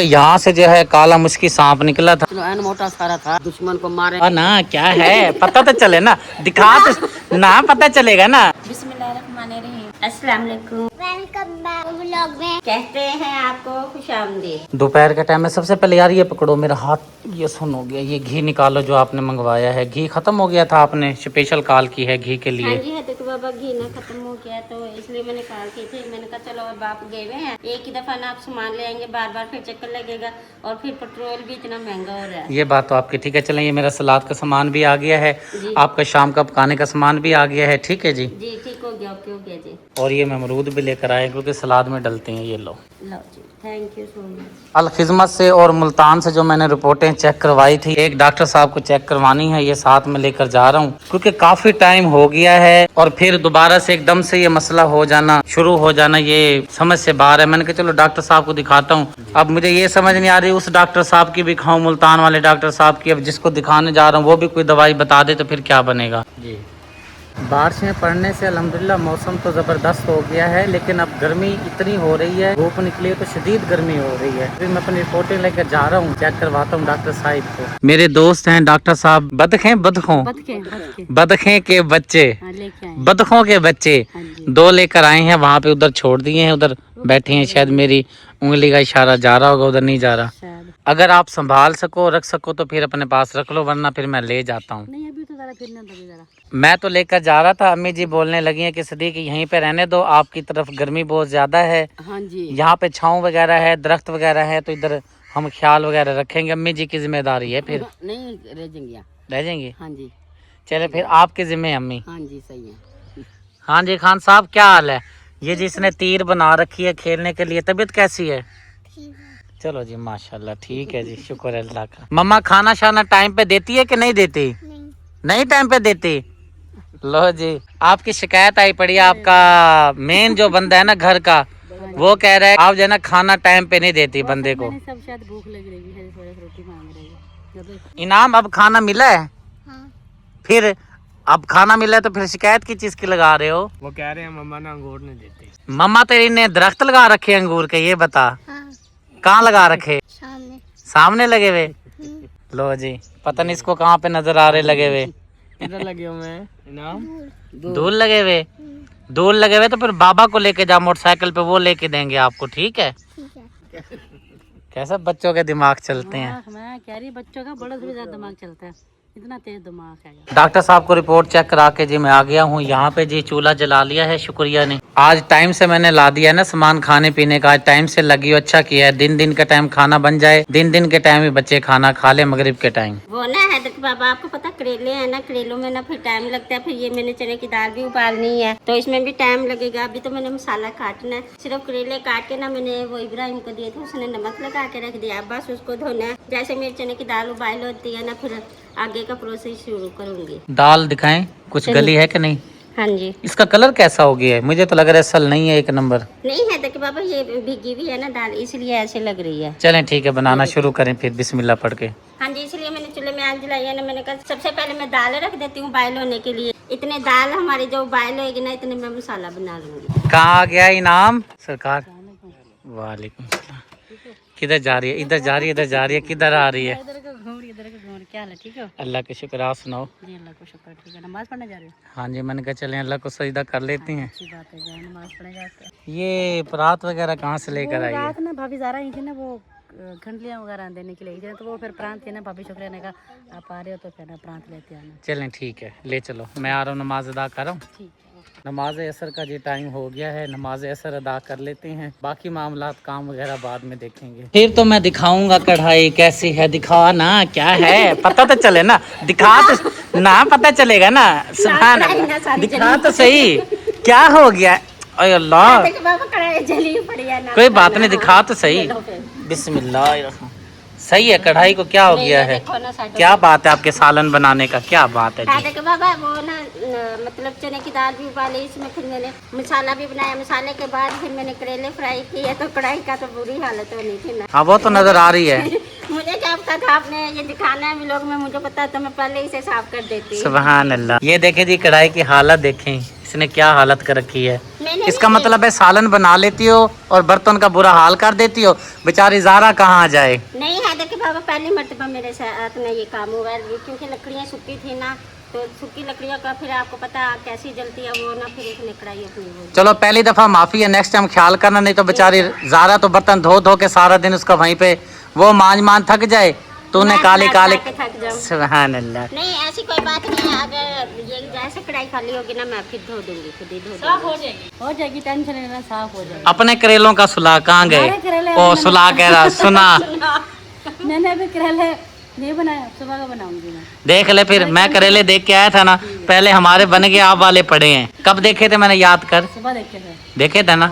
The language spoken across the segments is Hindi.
यहाँ से जो है काला मुश्की सांप निकला था, मोटा सारा था, दुश्मन को मारे ना क्या है पता तो चले ना, दिखा तो ना पता चलेगा ना। बिस्मिल्लाहिर्रहमानिर्रहीम, अस्सलाम वालेकुम, वेलकम बैक व्लॉग में। कहते हैं आपको खुशामदीद। दोपहर के टाइम में सबसे पहले यार ये पकड़ो मेरा हाथ, ये सुन हो गया, ये घी निकालो जो आपने मंगवाया है। घी खत्म हो गया था, आपने स्पेशल कॉल की है घी के लिए। हाँ जी, है तो बाबा घी ना खत्म हो गया तो इसलिए मैंने कॉल की थी। मैंने कहा चलो अब आप गए हुए हैं, एक ही दफा ना आप सामान ले आएंगे, बार बार फिर चक्कर लगेगा और फिर पेट्रोल भी इतना महंगा हो रहा है। ये बात तो आपकी ठीक है। चलें, ये मेरा सलाद का सामान भी आ गया है, आपका शाम का पकाने का सामान भी आ गया है। ठीक है जी, जी ठीक हो गया, ओके हो गया जी। और ये मैं अमरूद भी लेकर आए क्योंकि सलाद में डलते हैं। ये लो जी, थैंक यू सो मच। अल खिदमत से और मुल्तान से जो मैंने रिपोर्टें चेक करवाई थी, एक डॉक्टर साहब को चेक करवानी है, ये साथ में लेकर जा रहा हूँ क्योंकि काफी टाइम हो गया है और फिर दोबारा से एकदम से ये मसला हो जाना शुरू हो जाना, ये समझ से बाहर है। मैंने कहा चलो डॉक्टर साहब को दिखाता हूँ। अब मुझे ये समझ नहीं आ रही उस डॉक्टर साहब की भी खाऊं, मुल्तान वाले डॉक्टर साहब की। अब जिसको दिखाने जा रहा हूँ वो भी कोई दवाई बता दे तो फिर क्या बनेगा जी। बारिशें पड़ने से अल्हम्दुलिल्लाह मौसम तो ज़बरदस्त हो गया है, लेकिन अब गर्मी इतनी हो रही है, धूप निकली है तो शदीद गर्मी हो रही है। फिर मैं अपनी रिपोर्टें लेकर जा रहा हूँ, चेक करवाता हूँ डॉक्टर साहब को। मेरे दोस्त हैं डॉक्टर साहब, बदखें के बच्चे, बदखों के बच्चे दो लेकर आए हैं, वहाँ पे उधर छोड़ दिए हैं, उधर बैठे हैं। शायद मेरी उंगली का इशारा जा रहा होगा, उधर नहीं जा रहा। अगर आप संभाल सको रख सको तो फिर अपने पास रख लो, वरना फिर मैं ले जाता हूँ। मैं तो लेकर जा रहा था, अम्मी जी बोलने लगी हैं कि सदीक यहीं पे रहने दो, आपकी तरफ गर्मी बहुत ज्यादा है। हाँ जी, यहाँ पे छांव वगैरह है, दरख्त वगैरह है, तो इधर हम ख्याल वगैरह रखेंगे। अम्मी जी की जिम्मेदारी है, फिर नहीं रह जाएंगे, रह जाएंगे। हाँ जी, चले फिर आपके जिम्मे अम्मी। हाँ जी सही है। हाँ जी खान साहब, क्या हाल है? ये जिसने तीर बना रखी है खेलने के लिए, तबीयत कैसी है? चलो जी माशाल्लाह ठीक है जी, शुक्र है अल्लाह का। मम्मा खाना शाना टाइम पे देती है कि नहीं देती? नहीं टाइम पे देती। लो जी, आपकी शिकायत आई पड़ी। आपका मेन जो बंदा है ना घर का, वो कह रहा है आप जो है ना खाना टाइम पे नहीं देती बंदे को। सब शायद भूख लग रही है, थोड़ा रोटी मांग रही है। इनाम अब खाना मिला है? हाँ। फिर अब खाना मिला है तो फिर शिकायत की चीज की लगा रहे हो? वो कह रहे हैं मम्मा ना अंगूर नहीं देती। मम्मा तेरी ने दरख्त लगा रखे अंगूर के, ये बता। हाँ। कहाँ लगा रखे? सामने लगे हुए। लो जी, पता नहीं इसको कहाँ पे नजर आ रहे लगे हुए। इधर लगे हुए हैं इनाम, धूल लगे हुए। धूल लगे हुए तो फिर बाबा को लेके जाओ मोटरसाइकिल पे, वो लेके देंगे आपको। ठीक है? कैसा बच्चों के दिमाग चलते हैं। मैं कह रही बच्चों का बड़ा से भी ज्यादा दिमाग चलता है, इतना तेज दिमाग है। डॉक्टर साहब को रिपोर्ट चेक करा के जी मैं आ गया हूँ यहाँ पे जी। चूल्हा जला लिया है, शुक्रिया ने। आज टाइम से मैंने ला दिया है ना सामान खाने पीने का, आज टाइम से लगी, अच्छा किया है। दिन दिन के टाइम खाना बन जाए, दिन दिन के टाइम ही बच्चे खाना खा ले मगरिब के टाइम। वो ना है देखो बाबा, आपको पता करेले है ना, करेलों में ना फिर टाइम लगता है। फिर ये मैंने चने की दाल भी उबालनी है तो इसमें भी टाइम लगेगा। अभी तो मैंने मसाला काटना है, सिर्फ करेले काट के ना मैंने वो इब्राहिम को दिए थे, उसने नमक लगा के रख दिया, बस उसको धोना है। जैसे मेरी चने की दाल उबाल होती है ना, फिर आगे का प्रोसेस शुरू करूंगी। दाल दिखाएं, कुछ गली है कि नहीं? हाँ जी। इसका कलर कैसा हो गया है? मुझे तो लग रहा है सल नहीं है, एक नंबर नहीं है देखिए बाबा, ये भीगी भी है ना दाल, इसलिए ऐसे लग रही है। चलें ठीक है, बनाना शुरू करें फिर बिस्मिल्लाह पढ़ के। हाँ जी, इसलिए मैंने चूल्हे में आग जलाई है ना। मैंने कहा सबसे पहले मैं दाल रख देती हूँ बॉयल होने के लिए। इतने दाल हमारी जो बॉयल होगी ना, इतने मैं मसाला बना लूंगी। कहाँ आ गया इनाम सरकार? वालेकुम सलाम। किधर जा रही है? इधर जा रही है, इधर जा रही है, किधर आ रही है? क्या हाल है? ठीक है, अल्लाह के शुक्र। आप सुनाओ? जी अल्लाह को शुक्र, ठीक है। नमाज पढ़ने जा रहे हो? हाँ जी, मैंने कहा चलें अल्लाह को सजदा कर लेते हैं। अच्छी बात है, जाए नमाज पढ़ने जाते हैं। ये परात वगैरह कहाँ से लेकर आई है? रात ना भाभी ज़ारा ही थी ना, वो खंडलियाँ वगैरह देने के लिए, तो वो फिर प्रांत थी ना, भाभी शुक्र ने कहा आप आ रहे हो तो फिर ना प्रांत लेते आना। चलें ठीक है, ले चलो। मैं आ रहा हूँ, नमाज अदा कर रहा हूँ। ठीक है। नमाज असर का जी टाइम हो गया है, नमाज असर अदा कर लेते हैं, बाकी मामलात काम वगैरह बाद में देखेंगे। फिर तो मैं दिखाऊंगा कढ़ाई कैसी है, दिखा ना क्या है पता तो चले ना, दिखा तो ना पता चलेगा ना। सुभान अल्लाह, दिखा तो सही क्या हो गया। अरे अल्लाह, कोई बात नहीं, दिखा तो सही। बिस्मिल्लाह। सही है, कढ़ाई को क्या हो गया है? क्या बात है आपके सालन बनाने का, क्या बात है जी? बाबा वो ना मतलब चने की दाल भी उबाली, इसमें फिर मैंने मसाला भी बनाया, मसाले के बाद फिर मैंने करेले फ्राई किए, तो कढ़ाई का तो बुरी हालत होनी थी ना। हाँ वो तो नजर आ रही है। मुझे क्या पता था आपने ये दिखाना है व्लॉग में, मुझे पता तो मैं पहले ही से साफ कर देती। सुभान अल्लाह। ये देखें जी कढ़ाई की हालत देखें, इसने क्या हालत कर रखी है। इसका मतलब है सालन बना लेती हो और बर्तन का बुरा हाल कर देती हो। बेचारी ज़ारा कहाँ जाए। नहीं है देखिए बाबा, पहली मर्तबा मेरे साथ में ये काम हुआ है, क्योंकि लकड़ियाँ सूखी थी ना, तो सूखी लकड़ियों का फिर आपको पता कैसी जलती है वो ना, फिर उसने कढ़ाई अपनी वो। चलो पहली दफ़ा माफ़ी है, नेक्स्ट टाइम ख्याल करना, नहीं तो बेचारी ज़ारा तो बर्तन धो धो के सारा दिन उसका वहीं पे वो मान थक जाए, तूने काले काले। थक जाऊं। सुभान अल्लाह। नहीं ऐसी कोई बात नहीं है, अगर ये जैसे कढ़ाई खाली होगी ना मैं फिर धो दूंगी, खुद ही धो दूंगी। हो जाएगी, टेंशन लेना, साफ हो जाएगी। अपने करेलों का सुलह कहाँ गए? हमारे करेले ओ सुलह कह रहा, सुना। मैंने अभी करेले नहीं बनाया, सुबह का बनाऊंगी मैं। देख ले फिर, मैं करेले देख के आया था ना, पहले हमारे बन गए, आप वाले पड़े हैं। कब देखे थे मैंने, याद कर। सुबह देखे थे। देखे थे ना।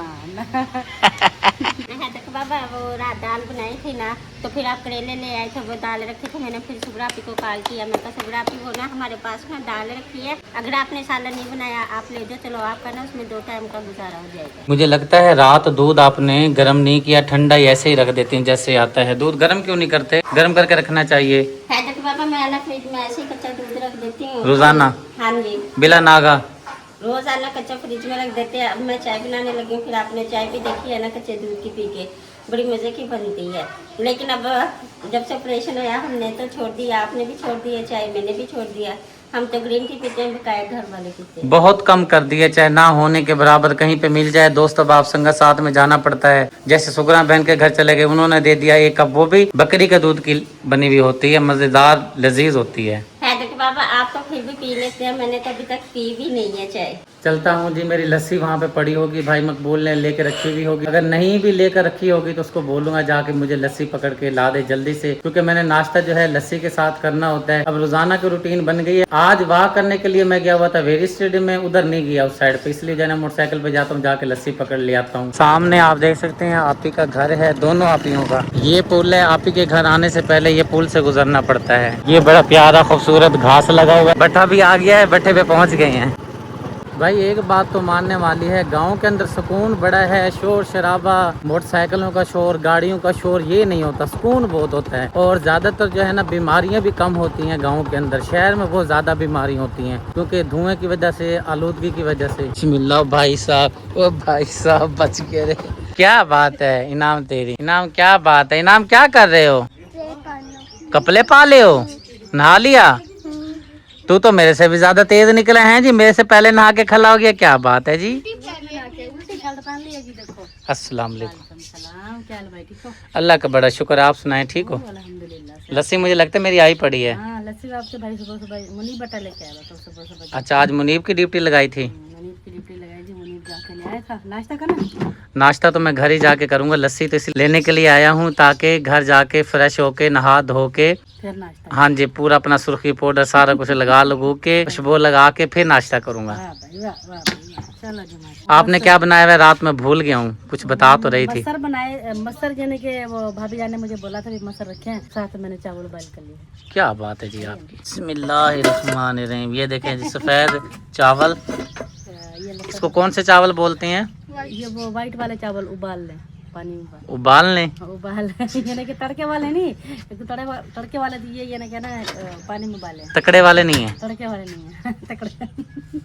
देखो बाबा, वो रात दाल बनाई थी ना, तो फिर आप करेले ले आए थे, वो दाल रखे थे, मैंने फिर सुबरापी को कॉल किया, मैं कहा सुबरापी वो ना हमारे पास ना दाल रखी है, अगर आपने सालन नहीं बनाया आप ले जाओ, चलो आपका ना उसमें 2 टाइम का गुजारा हो जाएगा। मुझे लगता है रात दूध आपने गर्म नहीं किया, ठंडा ही ऐसे ही रख देती हैं जैसे आता है। दूध गर्म क्यों नहीं करते? गर्म करके रखना चाहिए। है देखो बाबा, मैं ना फ्रिज में ऐसे ही कच्चा दूध रख देती हूँ रोजाना? हाँ जी, बिला नागा। रोजाना कच्चा फ्रिज में रख देते हैं। अब मैं चाय बनाने लगी हूँ, फिर आपने चाय भी देखी है ना कच्चे दूध की पी के, बड़ी मज़े की बनती है। लेकिन अब जब से ऑपरेशन हुआ हमने तो छोड़ दिया, आपने भी छोड़ दिया, चाय मैंने भी छोड़ दिया, हम तो ग्रीन टी पीते हैं, बकाया घर वाले पीते हैं। बहुत कम कर दिए, चाहे ना होने के बराबर कहीं पे मिल जाए, दोस्त बाप संगत साथ में जाना पड़ता है। जैसे सुगरा बहन के घर चले गए, उन्होंने दे दिया एक कप, वो भी बकरी के दूध की बनी हुई होती है, मज़ेदार लजीज होती है। देखो बाबा, आप तो फिर भी पी लेते हैं, मैंने तो अभी तक पी भी नहीं है चाय। चलता हूँ जी, मेरी लस्सी वहाँ पे पड़ी होगी, भाई मकबूल ने लेके रखी हुई होगी, अगर नहीं भी लेकर रखी होगी तो उसको बोलूंगा जाके मुझे लस्सी पकड़ के ला दे जल्दी से, क्योंकि मैंने नाश्ता जो है लस्सी के साथ करना होता है। अब रोजाना की रूटीन बन गई है। आज वाक करने के लिए मैं गया हुआ था वेरी स्टेडियम में, उधर नहीं गया उस साइड पे, इसलिए जो है मोटरसाइकिल पे जाता हूँ, जाके लस्सी पकड़ ले आता हूँ। सामने आप देख सकते हैं आपी का घर है, दोनों आपियों का। ये पुल है, आपी के घर आने से पहले ये पुल से गुजरना पड़ता है। ये बड़ा प्यारा खूबसूरत घास लगा हुआ है, बट्ठा भी आ गया है, बट्ठे पे पहुँच गए हैं। भाई एक बात तो मानने वाली है, गांव के अंदर सुकून बड़ा है, शोर शराबा, मोटरसाइकिलों का शोर, गाड़ियों का शोर ये नहीं होता, सुकून बहुत होता है। और ज़्यादातर जो है ना बीमारियां भी कम होती हैं गांव के अंदर। शहर में बहुत ज़्यादा बीमारी होती हैं क्योंकि धुएं की वजह से, आलूदगी की वजह से। बिस्मिल्लाह भाई साहब, ओ भाई साहब बच गए रे। क्या बात है इनाम तेरी, इनाम क्या बात है, इनाम क्या कर रहे हो? कपड़े पाले हो, नहा लिया? तू तो मेरे से भी ज्यादा तेज निकले हैं जी, मेरे से पहले नहा के खला हो गया। क्या बात है जी? अस्सलाम वालेकुम। क्या हाल भाई, ठीक हो? अल्लाह का बड़ा शुक्र, आप सुनाएं ठीक हो? अल्हम्दुलिल्लाह। लस्सी मुझे लगता है मेरी आई पड़ी है। हाँ, लस्सी आपसे भाई सुबह सुबह मुनीब बटा लेके आया था, सुबह सुबह। अच्छा, आज मुनीब की ड्यूटी लगाई थी? मुनीब की ड्यूटी लगाई जी, मुनीब जाके ले आया था। नाश्ता करना? नाश्ता तो मैं घर ही जाके करूंगा, लस्सी तो इसलिए लेने के लिए आया हूँ ताकि घर जाके फ्रेश होके नहा धो के फिर नाश्ता। हाँ जी, पूरा अपना सुर्खी पाउडर सारा कुछ लगा लगू के, खुशबू लगा के फिर नाश्ता करूंगा। वाह भाई वाह, वाह भाई वाह। चलो जी माशा। आपने क्या बनाया हुआ है? रात में भूल गया हूँ, कुछ बता तो रही थी। मसर बनाए, मसर यानी कि वो भाभी जान ने मुझे बोला था कि मसर रखे हैं, साथ में मैंने चावल बॉइल कर लिए। क्या बात है जी आपकी। बिस्मिल्लाहिर्रहमानिर्रहीम। ये देखें जी सफ़ेद चावल, ये इसको कौन से चावल बोलते हैं? ये वो वाइट वाले चावल उबाल लें पानी में, उबाल लें? उबाल यानी कि तड़के वाले नहीं, एक तड़के वाले दिए यानी कि ना पानी में उबाले। तकड़े वाले नहीं है? तड़के वाले नहीं है तकड़े।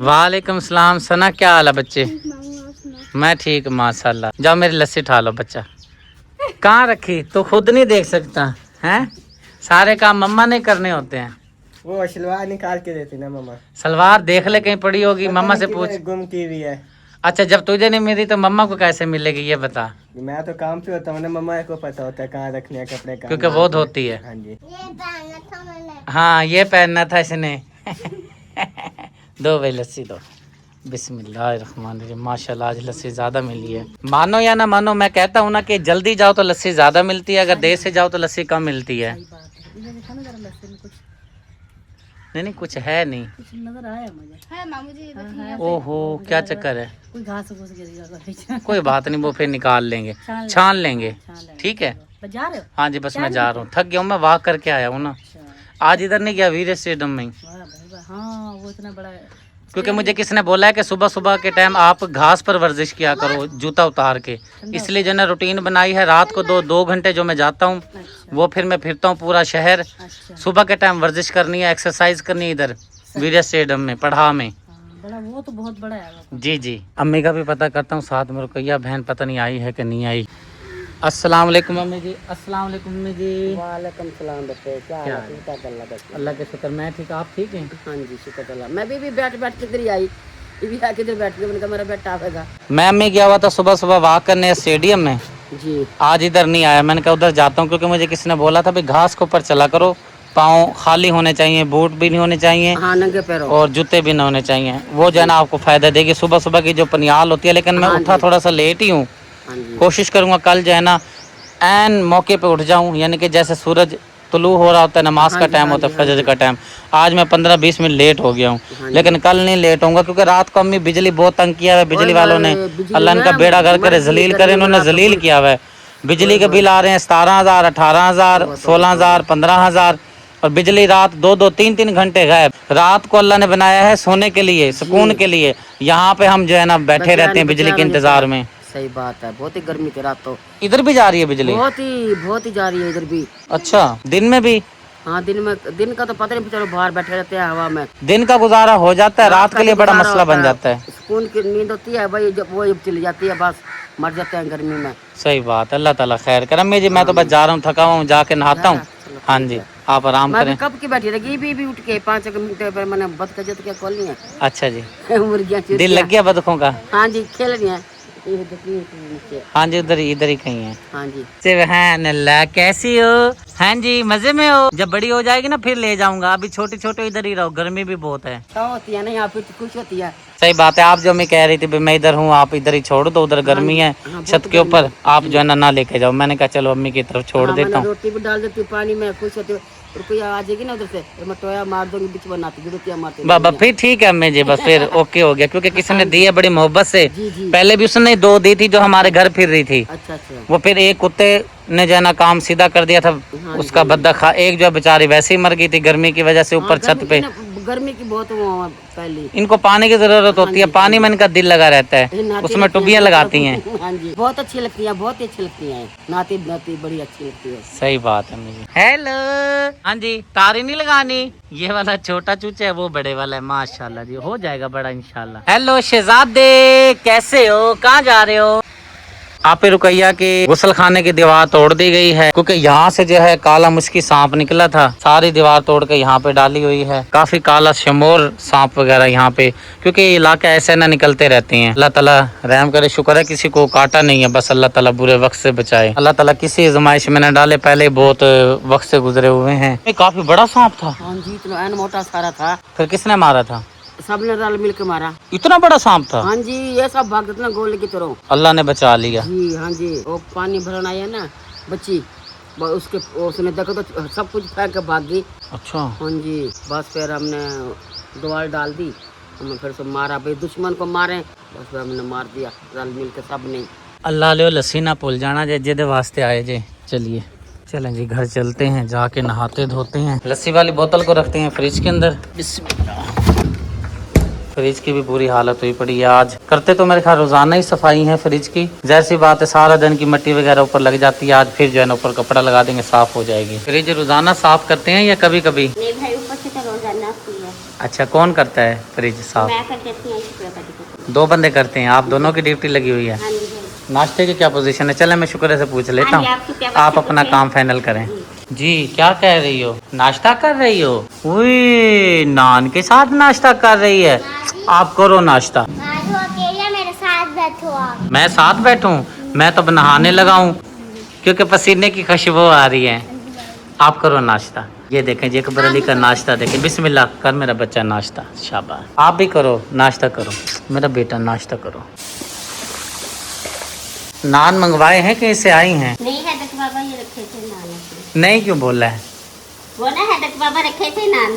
वालेकुम सलाम। सना क्या हाल है बच्चे? मैं ठीक माशाल्लाह। जाओ मेरी लस्सी उठा लो। बच्चा कहाँ रखी? तो खुद नहीं देख सकता है? सारे काम मम्मा नहीं करने होते हैं। वो सलवार निकाल के देती ना मम्मा। सलवार देख ले कहीं पड़ी होगी, मम्मा से पूछ। गुम की हुई है। अच्छा, जब तुझे नहीं मिली तो मम्मा को कैसे मिलेगी ये बता? मैं तो काम पे होता हूँ ना, मम्मा को पता होता है कहाँ रखने हैं कपड़े, क्योंकि वो धोती है। हाँ जी। हाँ, ये पहनना था इसने। दो भाई लस्सी दो। बिस्मिल्लाहिर्रहमानिर्रहीम। माशाल्लाह आज लस्सी ज़्यादा मिली है। मानो या ना मानो, मैं कहता हूँ ना कि जल्दी जाओ तो लस्सी ज़्यादा मिलती है, अगर देर से जाओ तो लस्सी कम मिलती है। नहीं कुछ है नहीं। कुछ नजर आया मुझे। है मामू जी। ओहो, क्या चक्कर है? कोई घास घुस गिर। कोई बात नहीं, वो फिर निकाल लेंगे, छान लेंगे। ठीक है, जा रहे हो? हाँ जी, बस मैं जा रहा हूँ, थक गया हूँ, मैं वॉक करके आया हूँ ना। आज इधर नहीं गया, वीर स्टेडियम में ही। वाह भाई वाह। हाँ, वो इतना बड़ा, क्योंकि मुझे किसी ने बोला है कि सुबह सुबह के टाइम आप घास पर वर्जिश किया करो जूता उतार के, इसलिए जो ना रूटीन बनाई है। रात को दो घंटे जो मैं जाता हूँ वो फिर मैं फिरता हूँ पूरा शहर। अच्छा। सुबह के टाइम वर्जिश करनी है, एक्सरसाइज करनी है इधर वीर स्टेडियम में, पढ़ा में, बड़ा वो तो बहुत बड़ा है वो। जी जी, अम्मी का भी पता करता हूँ, साथ में रुकैया बहन पता नहीं आई है कि नहीं आई। अस्सलाम वालेकुम अम्मी जी। अस्सलाम वालेकुम अम्मी जी। वालेकुम सलाम बच्चे, क्या हाल है? ठीक ठाक अल्लाह का शुक्र। अल्लाह के शुक्र, मैं ठीक, आप ठीक हैं? हाँ जी शुक्र अल्लाह। मैं भी बैठ किधर ही आई, ये भी आके इधर बैठ के मैंने कहा मेरा बेटा आएगा। मैं अम्मी गया हुआ था सुबह सुबह वॉक करने स्टेडियम में, जी आज इधर नहीं आया। मैंने कहा उधर जाता हूँ, क्योंकि मुझे किसी ने बोला था भाई घास के ऊपर चला करो, पाँव खाली होने चाहिए, बूट भी नहीं होने चाहिए हाँ नंगे पैरों। और जूते भी नहीं होने चाहिए। वो जो है ना आपको फायदा देगी सुबह सुबह की जो पनियाल होती है। लेकिन मैं हाँ उठा जी। थोड़ा सा लेट ही हूँ, हाँ जी कोशिश करूँगा कल जो है ना एन मौके पे उठ जाऊँ, यानी कि जैसे सूरज तुलू हो रहा होता है, नमाज हाँ का जी, टाइम हाँ होता जी, है, हाँ फजर जी। का टाइम। आज मैं 15-20 मिनट लेट हो गया हूँ, हाँ जी। लेकिन कल नहीं लेट होऊंगा, क्योंकि रात को अम्मी बिजली बहुत तंग किया है बिजली ओए वालों ने। ओए, बिजली अल्लाह इनका में बेड़ा घर करे, मर जलील गई, करे, गर्मी इन्होंने में रात को जलील कोई- किया हुआ है। बिजली के बिल आ रहे हैं 17,000, 18,000, 16,000, 15,000 और बिजली रात 2-2, 3-3 घंटे गायब। रात को अल्लाह ने बनाया है सोने के लिए, सुकून के लिए। यहाँ पे हम जो है ना बैठे रहते हैं बिजली के इंतजार में। सही बात है, बहुत ही गर्मी थी रात तो, इधर भी जा रही है बिजली? बहुत ही जा रही है इधर भी। अच्छा, दिन में भी? हाँ दिन का तो पता नहीं, चलो बाहर बैठे रहते हैं हवा में। दिन का गुजारा हो जाता है, रात का के लिए तो बड़ा गुजारा मसला होता बन जाता है। सुकून की नींद होती है भाई, जब वो चली जाती है बस मर जाते हैं गर्मी में। सही बात है, अल्लाह ताला खैर करे। अम्मी जी मैं तो बस जा रहा हूँ, थका हुआ हूँ, जाके नहाता हूँ। हाँ जी, आप आराम मैं करें। भी कब की बैठी रही भी उठ के 5 मिनट पर मैंने बद का क्या खोल लिया अच्छा जी, मुर्गियाँ दिल चुर लग गया बतखों का? हाँ जी खेल रही हैं ये देखिए नीचे। हाँ जी, इधर ही कहीं है। हाँ जी सुभान अल्लाह, कैसी हो? हाँ जी, मजे में हो? जब बड़ी हो जाएगी ना फिर ले जाऊंगा, अभी छोटे छोटे इधर ही रहो, गर्मी भी बहुत है। क्या होती है ना यहाँ पे तो खुश होती है। सही बात है, आप जो मैं कह रही थी मैं इधर हूँ, आप इधर ही छोड़ दो, उधर गर्मी है हाँ, छत के ऊपर, आप जो है ना लेके जाओ। मैंने कहा चलो अम्मी की तरफ छोड़ हाँ, देता मैंने हूँ। रोटी भी डाल देती हूँ पानी में, खुश होती हूँ। और कोई आ जाएगी ना उधर से तो मैं टोया मार दूंगी, बीच बनाती रोटियाँ मारती बाबा फिर ठीक है अम्मी जी, बस फिर ओके हो गया, क्योंकि किसी ने दी है बड़ी मोहब्बत से। जी जी। पहले भी उसने 2 दी थी जो हमारे घर फिर रही थी, अच्छा अच्छा वो फिर एक कुत्ते ने जो है ना काम सीधा कर दिया था, हाँ उसका बद्दा खा। एक जो बेचारी वैसे ही मर गई थी गर्मी की वजह से ऊपर छत पे। गर्मी की बहुत वो पहली इनको पानी की जरूरत होती है, पानी में इनका दिल लगा रहता है, नहाती उसमें रहती टुबियां हैं, लगाती हैं। हाँ जी बहुत अच्छी लगती है, बहुत ही अच्छी लगती है, नाती बड़ी अच्छी लगती है। सही बात है मुझे। हेलो, हाँ जी, तारी नहीं लगानी? ये वाला छोटा चूचा है, वो बड़े वाला है। माशाल्लाह जी, हो जाएगा बड़ा इंशाल्लाह। हेलो शहजादे, कैसे हो? कहाँ जा रहे हो? आपे रुकैया के गुसल खाने की दीवार तोड़ दी गई है, क्योंकि यहाँ से जो है काला मुश्की सांप निकला था, सारी दीवार तोड़ के यहाँ पे डाली हुई है। काफी काला शमोर सांप वगैरह यहाँ पे, क्योंकि ये इलाके ऐसे ना निकलते रहते हैं। अल्लाह ताला रहम करे, शुक्र है किसी को काटा नहीं है, बस अल्लाह ताला बुरे वक्त से बचाए। अल्लाह ताला किसी आजमाइश में न डाले, पहले बहुत वक्त से गुजरे हुए हैं। ये काफी बड़ा सांप था। हाँ जी इतना एन मोटा सारा था। फिर किसने मारा था? सबने रल मिल के मारा। इतना बड़ा सांप था? हाँ जी ये सब भाग इतना गोले की तरह। अल्लाह ने बचा लिया। जी हाँ जी, वो पानी भरना है ना बच्ची, उसके उसने देखा तो सब कुछ फेंक के भाग गई। अच्छा, हाँ जी बस फिर हमने दवाई डाल दी, हमने फिर से मारा भाई, दुश्मन को मारे, बस फिर हमने मार दिया रल मिल के सब ने। अल्लाह ले लस्सी ना भूल जाना जे, जिदे वास्ते आए जे। चलिए चलें जी, घर चलते हैं, जाके नहाते धोते हैं। लस्सी वाली बोतल को रखते हैं फ्रिज के अंदर। बिस्मिल्लाह। फ्रिज की भी बुरी हालत हुई पड़ी है आज। करते तो मेरे ख्याल रोजाना ही सफाई है फ्रिज की, जैसी बात है सारा दिन की मट्टी वगैरह ऊपर लग जाती है। आज फिर जो है ना ऊपर कपड़ा लगा देंगे, साफ हो जाएगी। फ्रिज रोजाना साफ करते हैं या कभी कभी? नहीं भाई, ऊपर से तो रोजाना आती है। अच्छा, कौन करता है फ्रिज साफ? मैं कर देती हूँ, शुक्र करती 2 बंदे करते हैं, आप दोनों की ड्यूटी लगी हुई है। हाँ जी भाई। नाश्ते की क्या पोजीशन है? चले मैं शुक्र से पूछ लेता हाँ जी, हूँ, आपकी क्या आप बात अपना है? काम फाइनल करें। जी क्या कह रही हो? नाश्ता कर रही हो? उई, नान के साथ नाश्ता कर रही है। आप करो नाश्ता। अकेला मेरे साथ बैठो आप। मैं साथ बैठूं? मैं तो अब नहाने लगा हूँ, क्योंकि पसीने की खुशबू आ रही है। आप करो नाश्ता। ये देखें जी, अकबर अली का नाश्ता देखें। बिस्मिल्लाह कर मेरा बच्चा नाश्ता। शाबाश, आप भी करो नाश्ता, करो मेरा बेटा नाश्ता करो। नान मंगवाए हैं कि इससे आई हैं? नहीं है तक बाबा, ये रखे थे नान। नहीं क्यों बोला है? बोला है तक बाबा रखे थे नान।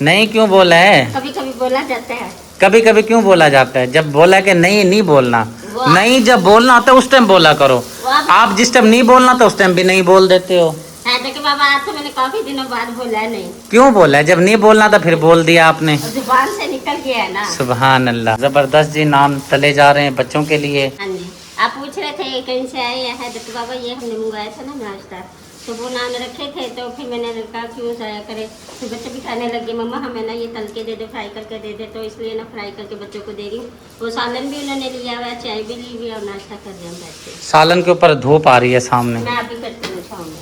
नहीं क्यों बोला है? कभी कभी बोला जाता है। कभी कभी क्यों बोला जाता है? जब बोला कि नहीं बोलना, वाह। नहीं जब बोलना होता है उस टाइम बोला करो। वाह। आप जिस टाइम नहीं बोलना तो उस टाइम भी नहीं बोल देते हो। है तक बाबा, आज तो मैंने काफी दिनों बाद बोला है नहीं। क्यों बोला है? जब नहीं बोलना था फिर बोल दिया आपने। और जुबान से निकल गया है ना। सुभान अल्लाह, जबरदस्त जी। नाम तले जा रहे हैं बच्चों के लिए। हाँ जी, आप पूछ रहे थे कहीं से आए है तक बाबा, ये हमने मंगवाया था ना नाश्ता, तो वो नान रखे थे, तो फिर मैंने कहा क्यों जाया करे। फिर बच्चे भी खाने लगे, मम्मा हमें ना ये तल के दे दो, फ्राई करके दे दे, तो इसलिए ना फ्राई करके बच्चों को दे रही हूँ। वो सालन भी उन्होंने लिया हुआ है, चाय भी ली हुई है और नाश्ता कर रहे हैं बैठ के। सालन के ऊपर धूप आ रही है सामने। मैं अभी करती हूँ छाँव में।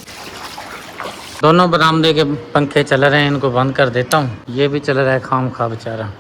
दोनों बरामदे के पंखे चल रहे हैं, इनको बंद कर देता हूँ। ये भी चल रहा है खाम खा बेचारा।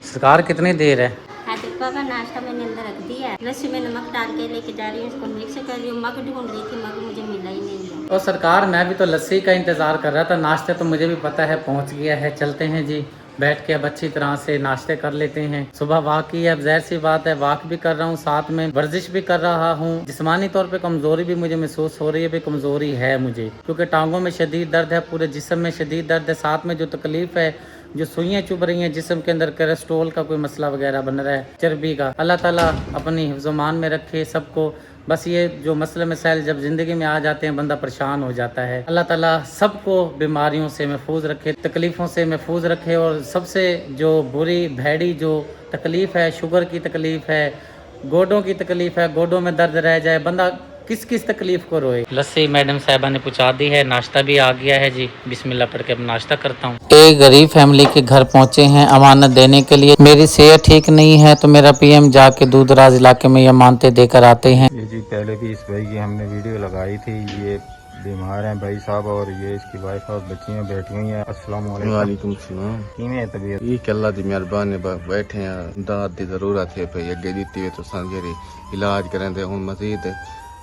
सरकार कितनी देर है? आतिफा का नाश्ता मैंने अंदर रख दिया है, लस्सी में नमक डाल के लेके जा रही हूँ, इसको मिक्स कर रही हूँ। मग ढूंढ रही थी, मग मुझे मिला ही नहीं है। और सरकार मैं भी तो लस्सी का इंतज़ार कर रहा था, नाश्ते तो मुझे भी पता है पहुँच गया है। चलते हैं जी, बैठ के अब अच्छी तरह से नाश्ते कर लेते हैं। सुबह वॉक की है, अब ज़ाहिर सी बात है वॉक भी कर रहा हूँ, साथ में वर्जिश भी कर रहा हूँ। जिस्मानी तौर पे कमज़ोरी भी मुझे महसूस हो रही है, भी कमज़ोरी है मुझे, क्योंकि टांगों में शदीद दर्द है, पूरे जिस्म में शदीद दर्द है। साथ में जो तकलीफ़ है, जो सुइयाँ चुभ रही हैं जिस्म के अंदर, कोलेस्ट्रोल का कोई मसला वगैरह बन रहा है, चर्बी का। अल्लाह ताला अपनी हिफ्ज़-ओ-मान में रखे सबको। बस ये जो मसले मसाइल जब ज़िंदगी में आ जाते हैं बंदा परेशान हो जाता है। अल्लाह ताला सबको बीमारियों से महफूज रखे, तकलीफ़ों से महफूज रखे। और सबसे जो बुरी भैड़ी जो तकलीफ़ है, शुगर की तकलीफ़ है, गोडों की तकलीफ़ है, गोडों में दर्द रह जाए, बंदा किस किस तकलीफ को रोए। लस्सी मैडम साहबा ने पहुँचा दी है, नाश्ता भी आ गया है जी। बिस्मिल्लाह पढ़ के अब नाश्ता करता हूँ। एक गरीब फैमिली के घर पहुँचे हैं अमानत देने के लिए। मेरी सेहत ठीक नहीं है तो मेरा पीएम जाके दूर दराज इलाके में ये मानते देकर आते हैं। जी पहले भी इस भाई की हमने वीडियो लगाई थी। ये बीमार हैं भाई साहब, और ये इसकी वाइफ और बच्चियां बैठी हुई हैं। अस्सलाम वालेकुम सलाम। किवें तबीयत? ये अल्लाह दी मेहरबानी, बैठे हैं। दाद की जरूरत है पे अगे दी हुई तो संजरी इलाज करें दे। हुन मजीद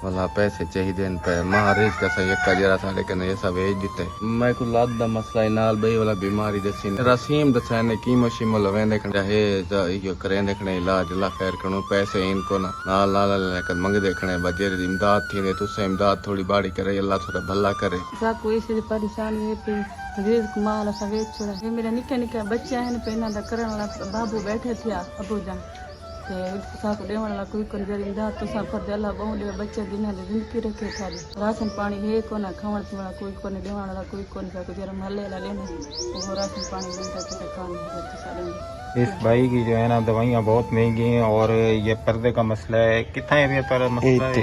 वाला पैसे चाहिए पे महारेज का सही का जरा साढ़े कने ऐसा भेज दिते। मैं को लाद दा मसला नाल बई वाला बीमारी दसी रसीम दसा ने कीमो शिमो लवे देखने है यो करे देखने इलाज ला खैर कनो पैसे इनको ना नाल नाल लेकर मंग देखने बजे इमदाद थी ने तुसे इमदाद थोड़ी बाड़ी करे, अल्लाह थोड़ा भला करे। सब कोई से परेशानी है पे रेज कुमार सवे छोड़ा। ये मेरा निके निके बच्चे हैं पे ना दा करन वाला बाबू बैठे थे अबू जान ते साथ देवन वाला कोई कोन जरी इमदाद तो सब कर दे अल्लाह बहु दे बच्चे दिन ने जिंदगी रखे थाली राशन पानी है को ना खावन वाला कोई कोन देवन वाला कोई कोन सा को जरा महल्ले ला लेने वो राशन पानी मिलता तो खाने बच्चे सारे। इस भाई की जो है ना दवाइयाँ बहुत महंगी हैं, और ये पर्दे का मसला है। कितना है पर मसला है?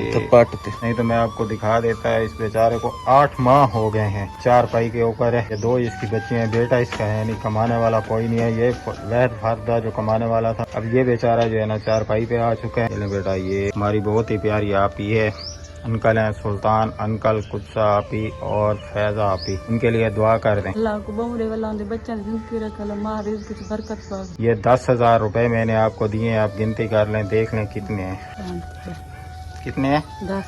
नहीं तो मैं आपको दिखा देता है। इस बेचारे को 8 माह हो गए हैं, 4 पाई के ऊपर है। ये 2 इसकी बच्चियां हैं, बेटा इसका है नहीं, कमाने वाला कोई नहीं है। ये वैद फारदा जो कमाने वाला था, अब ये बेचारा जो है ना 4 पाई पे आ चुका है। बेटा ये हमारी बहुत ही प्यारी आप ही है, अंकल हैं सुल्तान अंकल, कुत्सा आपी और फैजा आपी, उनके लिए दुआ कर दें। अल्लाह को बहुरे वाला उनके बच्चे ने जिंदगी रखा मां रिज़्क़ कुछ बरकत पावे। ये 10,000 रुपए मैंने आपको दिए, आप गिनती कर लें, देख लें कितने हैं। कितने हैं? 10।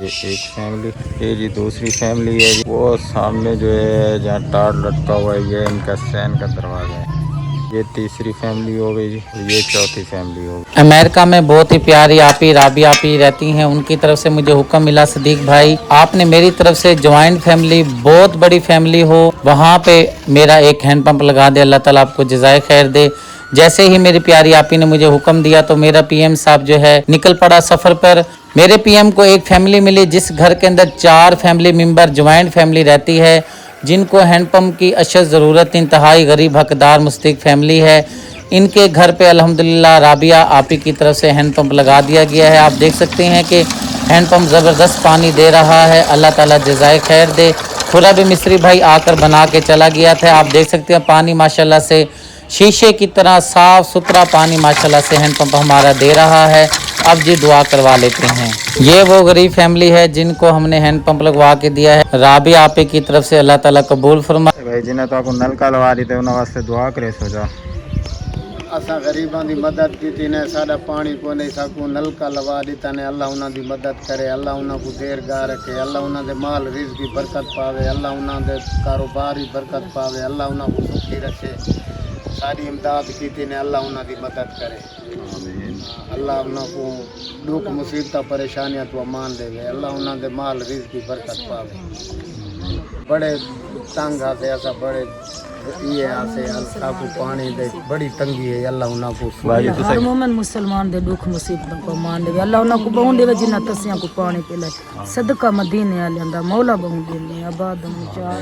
ये एक फैमिली, ये जी दूसरी फैमिली है। वो सामने जो है जहाँ टार लटका हुआ है, ये इनका सैन का दरवाजा है। ये तीसरी फैमिली हो गई जी, ये चौथी फैमिली हो गई। अमेरिका में बहुत ही प्यारी आपी राबी आपी रहती हैं। उनकी तरफ से मुझे हुक्म मिला, सदीक भाई आपने मेरी तरफ से ज्वाइंट फैमिली, बहुत बड़ी फैमिली हो, वहाँ पे मेरा एक हैंड पंप लगा दे। अल्लाह ताला आपको जज़ाए खैर दे। जैसे ही मेरी प्यारी आपी ने मुझे हुक्म दिया तो मेरा पीएम साहब जो है निकल पड़ा सफ़र पर। मेरे पीएम को एक फैमिली मिली जिस घर के अंदर 4 फैमिली मेम्बर ज्वाइंट फैमिली रहती है, जिनको हैंडपम्प की अशद ज़रूरत, इंतहाई गरीब हकदार मुस्तहिक फैमिली है। इनके घर पे अल्हम्दुलिल्लाह राबिया आपी की तरफ से हैंडपम्प लगा दिया गया है। आप देख सकते हैं कि हैंडपम्प ज़बरदस्त पानी दे रहा है। अल्लाह ताला जज़ाए खैर दे। खुरा भी मिस्त्री भाई आकर बना के चला गया था। आप देख सकते हैं पानी माशाल्लाह से शीशे की तरह साफ़ सुथरा पानी माशाल्लाह से हैंडपम्प हमारा दे रहा है। अब जी दुआ करवा लेते हैं। ये वो गरीब फैमिली है जिनको हमने हैंडपम्प लगवा के दिया है। राबी आपे की तरफ से अल्लाह ताला कबूल फरमाए। भाई जिन्हें तो आपको नलका लगा दी थे उन्होंने वास्ते दुआ करे सो जा। असा गरीबों की मदद की ने, साडा पानी को नहीं सकू नलका लवा दिता ने। अल्लाह उन्हों की मदद करे, अल्लाह उन्हों को देर गा रखे, अल्लाह उन्होंने माल रिज़्क़ की बरकत पावे, अल्लाह उन्होंने कारोबार की बरकत पावे, अल्लाह उन्हों को सुखी रखे। सारी इमदाद की ने, अल्लाह उन्हों की मदद करे। अल्लाह उन्हों को दुख मुसीबत परेशानियां तो अमान देवे, अल्लाह उन्होंने माल रिज़्क़ की बरकत पावे। बड़े तंग आते ऐसा बड़े ये आसे हल्का को पानी दे बड़ी तंगी है, अल्लाह उन्हों को हर मोमिन मुसलमान दे दुख मुसीबत को मान दे, अल्लाह उन्हों को बहु देवे जिन्ना तसियां को पानी पिला सदका मदीने आ लेंदा मौला बहु देने आबाद मुचार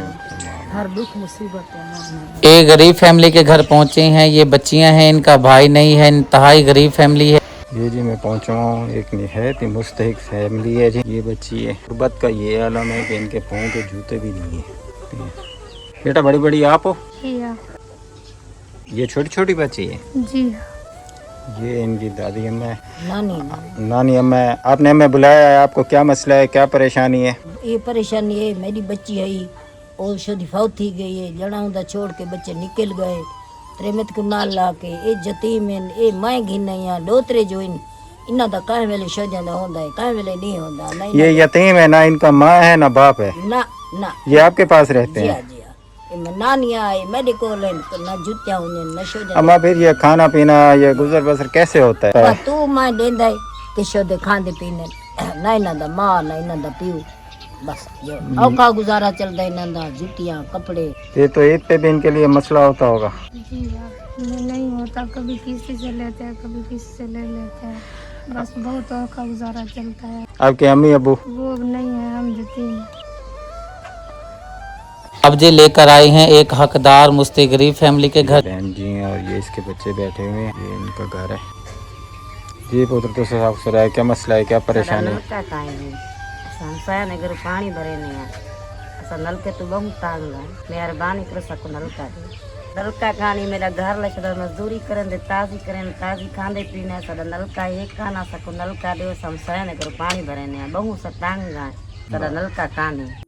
हर दुख मुसीबत। एक गरीब फैमिली के घर पहुंचे हैं। ये बच्चियां हैं, इनका भाई नहीं है, इंतहाई गरीब फैमिली है। ये जी मैं पहुंचा हूँ एक निहायत ही मुस्तहिक फैमिली है जी। ये बच्ची है, गुर्बत का ये आलम है कि इनके पाँव के जूते भी नहीं है। बेटा बड़ी बड़ी आप हो? ये छोटी छोटी बच्ची है जी। ये इनकी दादी अम्मा है, नानी अम्मा है। आपने हमें बुलाया है, आपको क्या मसला है, क्या परेशानी है? ये परेशानी है, मेरी बच्ची है और शादी फौत थी गई है, जड़ा छोड़ के बच्चे निकल गए, प्रेमित को नाल ला के ये जतीम है, ये माए घिन या डोतरे जो इन इन्ना दा काहे वेले शोजंदा होंदा है, काहे वेले नहीं होंदा। नहीं ये यतीम है, ना इनका माँ है ना बाप है? ना ना। ये आपके पास रहते हैं? जी हाँ, ये नानिया है, मेडिकल है, ना जुत्या होने ना शोजंदा। अम्मा फिर ये खाना पीना ये गुजर बसर कैसे होता है? तू माए देंदा है कि शोदे खांदे पीने ना इन्ना दा माँ ना इन्ना दा पियो, बस जो औखा गुजारा चलता है इन्ना दा, जुतियाँ कपड़े। ये तो ईद पे भी इनके लिए मसला होता होगा? जी नहीं होता, कभी किसी से लेते हैं कभी किसी से ले लेते हैं, बस बहुत औखा गुजारा चलता है। आपके अम्मी अबू? वो नहीं है, हम जतीम। अब जी लेकर आए हैं एक हकदार मुस्ती गरीब फैमिली के घर। बहन जी हैं और ये इसके बच्चे बैठे हुए हैं, ये इनका घर है जी। पुत्र तो साफ सुथरा है, क्या मसला है, क्या परेशानी है? नगर पानी भरे नहीं है, असा नलके तो बहुत तांग है, मेहरबानी कर सको नलका दे। नलका खानी मेरा घर लछड़ा मजदूरी करें दे, ताजी खांदे पीने सदा नलका एक खाना सको नलका दे, समसाया नगर पानी भरे नहीं है, बहुत सा तांग है, सदा नलका खाने।